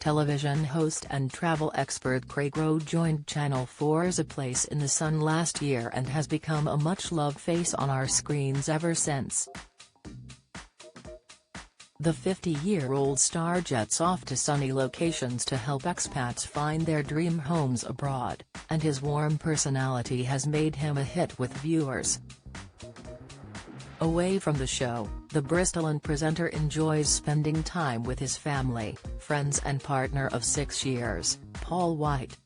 Television host and travel expert Craig Rowe joined Channel 4's A Place in the Sun last year and has become a much-loved face on our screens ever since. The 50-year-old star jets off to sunny locations to help expats find their dream homes abroad, and his warm personality has made him a hit with viewers. Away from the show, the Bristolan presenter enjoys spending time with his family, friends and partner of 6 years, Paul White.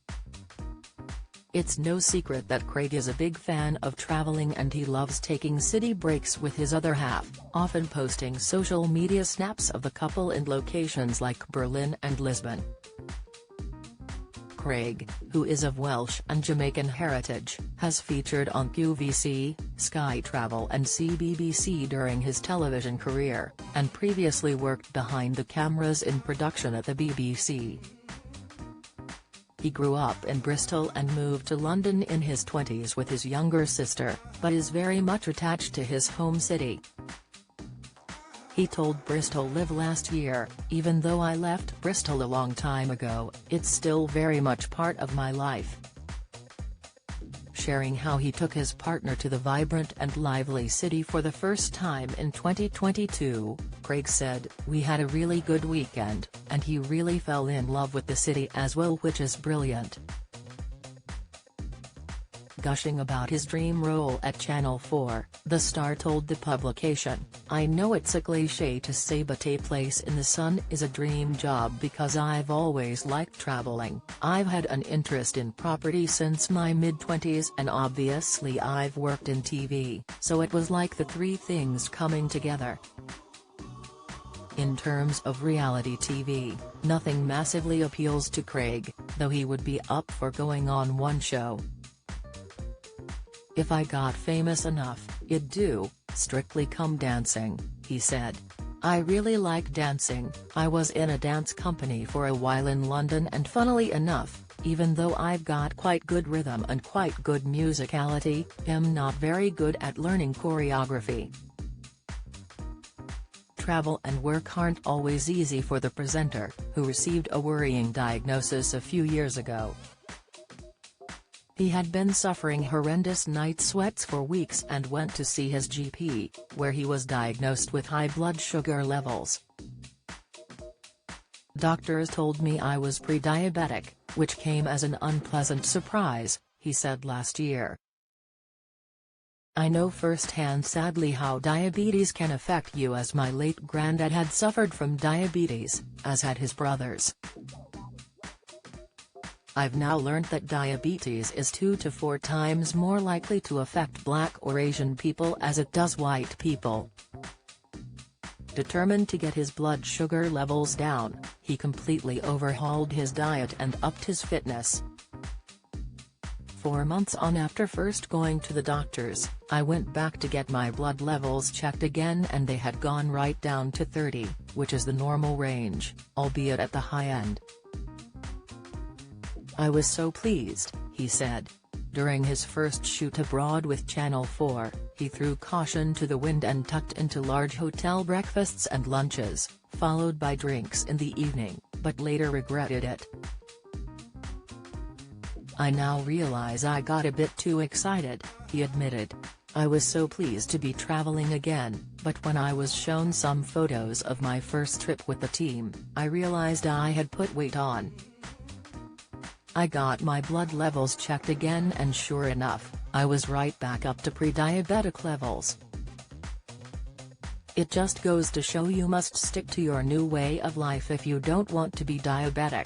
It's no secret that Craig is a big fan of traveling and he loves taking city breaks with his other half, often posting social media snaps of the couple in locations like Berlin and Lisbon. Craig, who is of Welsh and Jamaican heritage, has featured on QVC, Sky Travel and CBBC during his television career, and previously worked behind the cameras in production at the BBC. He grew up in Bristol and moved to London in his 20s with his younger sister, but is very much attached to his home city. He told Bristol Live last year, "Even though I left Bristol a long time ago, it's still very much part of my life." Sharing how he took his partner to the vibrant and lively city for the first time in 2022, Craig said, "We had a really good weekend, and he really fell in love with the city as well, which is brilliant." Gushing about his dream role at Channel 4, the star told the publication, "I know it's a cliché to say, but A Place in the Sun is a dream job because I've always liked traveling. I've had an interest in property since my mid-20s and obviously I've worked in TV, so it was like the three things coming together." In terms of reality TV, nothing massively appeals to Craig, though he would be up for going on one show. "If I got famous enough, it'd do, Strictly Come Dancing," he said. "I really like dancing. I was in a dance company for a while in London and funnily enough, even though I've got quite good rhythm and quite good musicality, I'm not very good at learning choreography." Travel and work aren't always easy for the presenter, who received a worrying diagnosis a few years ago. He had been suffering horrendous night sweats for weeks and went to see his GP, where he was diagnosed with high blood sugar levels. "Doctors told me I was pre-diabetic, which came as an unpleasant surprise," he said last year. "I know firsthand sadly how diabetes can affect you, as my late granddad had suffered from diabetes, as had his brothers. I've now learned that diabetes is 2 to 4 times more likely to affect Black or Asian people as it does white people." Determined to get his blood sugar levels down, he completely overhauled his diet and upped his fitness. 4 months on after first going to the doctors, I went back to get my blood levels checked again and they had gone right down to 30, which is the normal range, albeit at the high end. "I was so pleased," he said. During his first shoot abroad with Channel 4, he threw caution to the wind and tucked into large hotel breakfasts and lunches, followed by drinks in the evening, but later regretted it. "I now realize I got a bit too excited," he admitted. "I was so pleased to be traveling again, but when I was shown some photos of my first trip with the team, I realized I had put weight on. I got my blood levels checked again and sure enough, I was right back up to pre-diabetic levels. It just goes to show you must stick to your new way of life if you don't want to be diabetic."